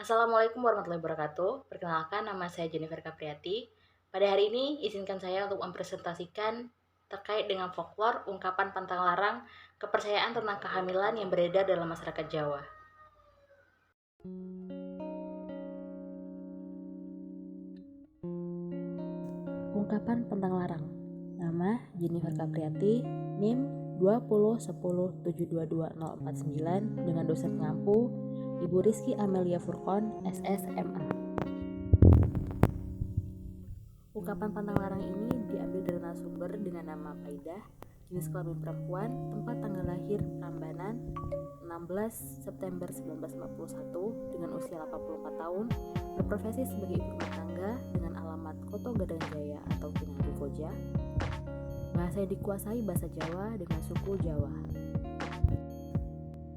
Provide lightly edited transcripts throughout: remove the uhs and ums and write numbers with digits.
Assalamualaikum warahmatullahi wabarakatuh. Perkenalkan, nama saya Jennifer Capriati. Pada hari ini, izinkan saya untuk mempresentasikan terkait dengan folklore, ungkapan pantang larang, kepercayaan tentang kehamilan yang beredar dalam masyarakat Jawa. Ungkapan pantang larang. Nama Jennifer Capriati, NIM 201010722049 dengan dosen pengampu Ibu Rizky Amelia Furkon, SSMA. Ungkapan pantang larang ini diambil dari narasumber dengan nama Faidah, jenis kelamin perempuan, tempat tanggal lahir Prambanan, 16 September 1951 dengan usia 84 tahun, berprofesi sebagai ibu rumah tangga dengan alamat Koto Gadang Jaya atau Kinanti Koja. Bahasa yang dikuasai bahasa Jawa dengan suku Jawa.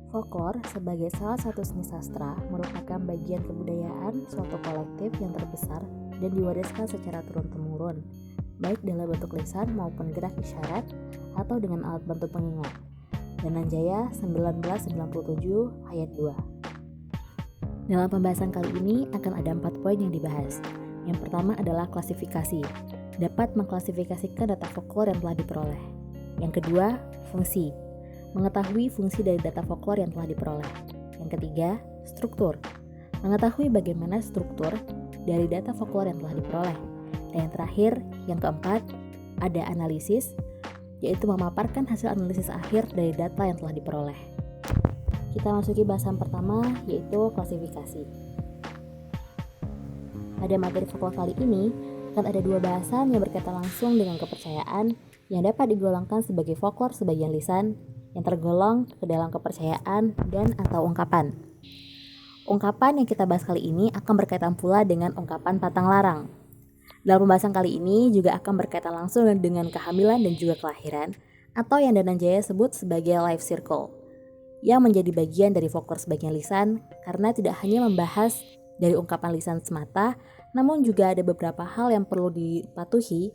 Folklore sebagai salah satu seni sastra merupakan bagian kebudayaan suatu kolektif yang terbesar dan diwariskan secara turun-temurun, baik dalam bentuk lisan maupun gerak isyarat atau dengan alat bantu pengingat. Dananjaya 1997 ayat 2. Dalam pembahasan kali ini akan ada 4 poin yang dibahas. Yang pertama adalah klasifikasi. Dapat mengklasifikasikan data folklore yang telah diperoleh. Yang kedua, fungsi. Mengetahui fungsi dari data folklore yang telah diperoleh. Yang ketiga, struktur. Mengetahui bagaimana struktur dari data folklore yang telah diperoleh. Dan yang terakhir, yang keempat, ada analisis, yaitu memaparkan hasil analisis akhir dari data yang telah diperoleh. Kita masuki bahasan pertama, yaitu klasifikasi. Pada materi folklore kali ini, akan ada 2 bahasan yang berkaitan langsung dengan kepercayaan yang dapat digolongkan sebagai folklore sebagian lisan, yang tergolong ke dalam kepercayaan dan atau ungkapan. Ungkapan yang kita bahas kali ini akan berkaitan pula dengan ungkapan pantang larang. Dalam pembahasan kali ini juga akan berkaitan langsung dengan kehamilan dan juga kelahiran, atau yang Dananjaya sebut sebagai life circle, yang menjadi bagian dari folklore sebagian lisan karena tidak hanya membahas dari ungkapan lisan semata, namun juga ada beberapa hal yang perlu dipatuhi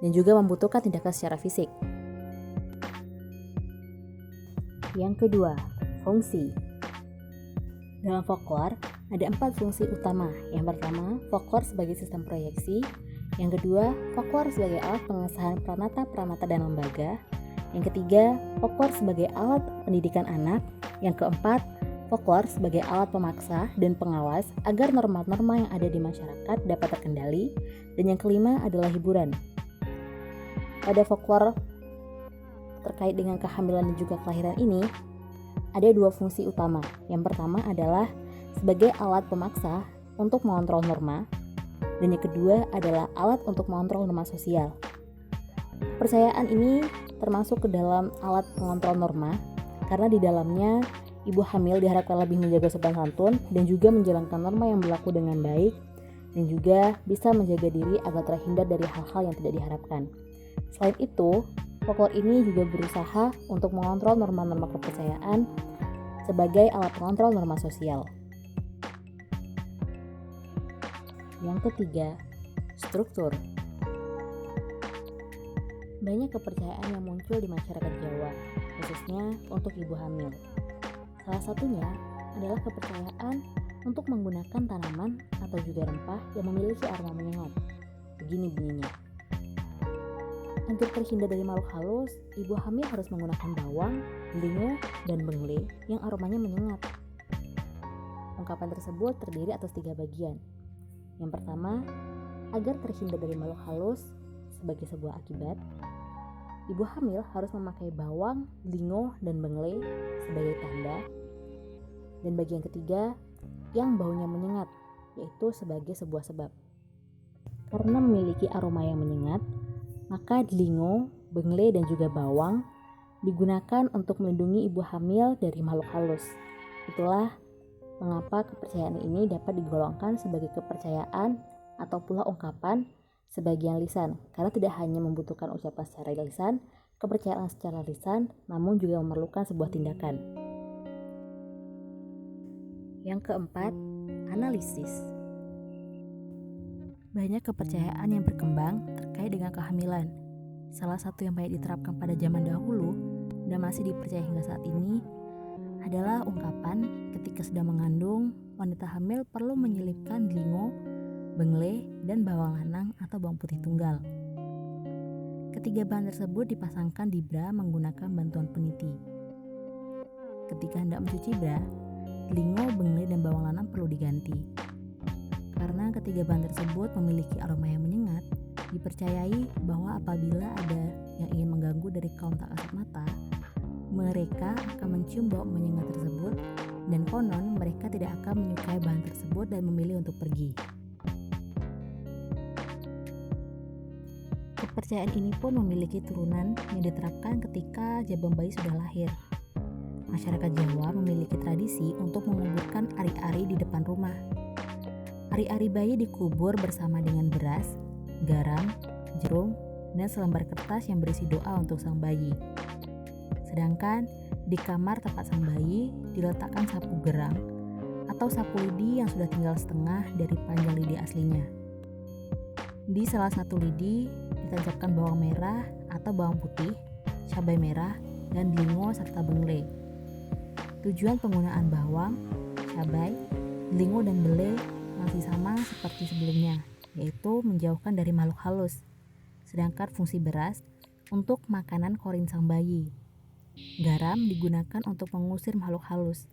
dan juga membutuhkan tindakan secara fisik. Yang kedua, fungsi. Dalam folklore ada 4 fungsi utama. Yang pertama, folklore sebagai sistem proyeksi. Yang kedua, folklore sebagai alat pengesahan pranata-pranata dan lembaga. Yang ketiga, folklore sebagai alat pendidikan anak. Yang keempat, folklore sebagai alat pemaksa dan pengawas agar norma-norma yang ada di masyarakat dapat terkendali. Dan yang kelima adalah hiburan. Pada folklore terkait dengan kehamilan dan juga kelahiran ini, ada 2 fungsi utama. Yang pertama adalah sebagai alat pemaksa untuk mengontrol norma, dan yang kedua adalah alat untuk mengontrol norma sosial. Kepercayaan ini termasuk ke dalam alat pengontrol norma, karena di dalamnya ibu hamil diharapkan lebih menjaga sopan santun dan juga menjalankan norma yang berlaku dengan baik, dan juga bisa menjaga diri agar terhindar dari hal-hal yang tidak diharapkan. Selain itu, folklore ini juga berusaha untuk mengontrol norma-norma kepercayaan sebagai alat pengontrol norma sosial. Yang ketiga, struktur. Banyak kepercayaan yang muncul di masyarakat Jawa, khususnya untuk ibu hamil. Salah satunya adalah kepercayaan untuk menggunakan tanaman atau juga rempah yang memiliki aroma menyengat. Begini bunyinya. Untuk terhindar dari makhluk halus, ibu hamil harus menggunakan bawang, delingo, dan bengle yang aromanya menyengat. Ungkapan tersebut terdiri atas 3 bagian. Yang pertama, agar terhindar dari makhluk halus sebagai sebuah akibat, ibu hamil harus memakai bawang, delingo, dan bengle sebagai tanda. Dan bagian ketiga, yang baunya menyengat, yaitu sebagai sebuah sebab. Karena memiliki aroma yang menyengat, maka delingo, bengle, dan juga bawang digunakan untuk melindungi ibu hamil dari makhluk halus. Itulah mengapa kepercayaan ini dapat digolongkan sebagai kepercayaan atau pula ungkapan sebagian lisan, karena tidak hanya membutuhkan ucapan secara lisan, kepercayaan secara lisan, namun juga memerlukan sebuah tindakan. Yang keempat, analisis. Banyak kepercayaan yang berkembang terkait dengan kehamilan. Salah satu yang banyak diterapkan pada zaman dahulu dan masih dipercaya hingga saat ini adalah ungkapan ketika sedang mengandung, wanita hamil perlu menyelipkan delingo, bengle, dan bawang lanang atau bawang putih tunggal. Ketiga bahan tersebut dipasangkan di bra menggunakan bantuan peniti. Ketika hendak mencuci bra, delingo, bengle, dan bawang lanang perlu diganti. Karena ketiga bahan tersebut memiliki aroma yang menyengat, dipercayai bahwa apabila ada yang ingin mengganggu dari kaum tak kasat mata, mereka akan mencium bau menyengat tersebut, dan konon mereka tidak akan menyukai bahan tersebut dan memilih untuk pergi. Kepercayaan ini pun memiliki turunan yang diterapkan ketika jabang bayi sudah lahir. Masyarakat Jawa memiliki tradisi untuk menguburkan ari-ari di depan rumah. Ari-ari bayi dikubur bersama dengan beras, garam, jeruk, dan selembar kertas yang berisi doa untuk sang bayi. Sedangkan di kamar tempat sang bayi diletakkan sapu gerang atau sapu lidi yang sudah tinggal setengah dari panjang lidi aslinya. Di salah satu lidi ditancapkan bawang merah atau bawang putih, cabai merah, dan delingo serta bengle. Tujuan penggunaan bawang, cabai, delingo, dan bengle masih sama seperti sebelumnya, yaitu menjauhkan dari makhluk halus. Sedangkan fungsi beras untuk makanan korin sang bayi. Garam digunakan untuk mengusir makhluk halus.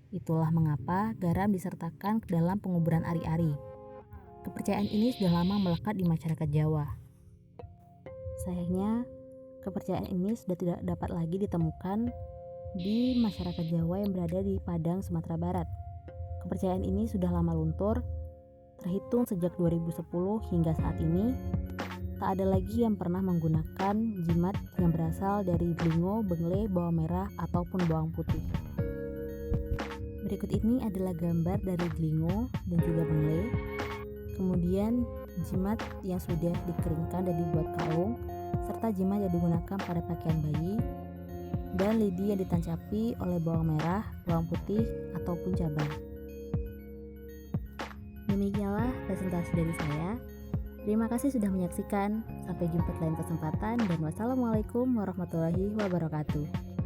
Itulah mengapa garam disertakan ke dalam penguburan ari-ari. Kepercayaan ini sudah lama melekat di masyarakat Jawa. Sayangnya, kepercayaan ini sudah tidak dapat lagi ditemukan di masyarakat Jawa yang berada di Padang, Sumatera Barat. Kepercayaan ini sudah lama luntur, terhitung sejak 2010 hingga saat ini. Tak ada lagi yang pernah menggunakan jimat yang berasal dari delingo, bengle, bawang merah, ataupun bawang putih. Berikut ini adalah gambar dari delingo dan juga bengle. Kemudian jimat yang sudah dikeringkan dan dibuat kalung, serta jimat yang digunakan pada pakaian bayi, dan lidi yang ditancapi oleh bawang merah, bawang putih, ataupun cabai. Demikianlah presentasi dari saya. Terima kasih sudah menyaksikan. Sampai jumpa di lain kesempatan dan wassalamualaikum warahmatullahi wabarakatuh.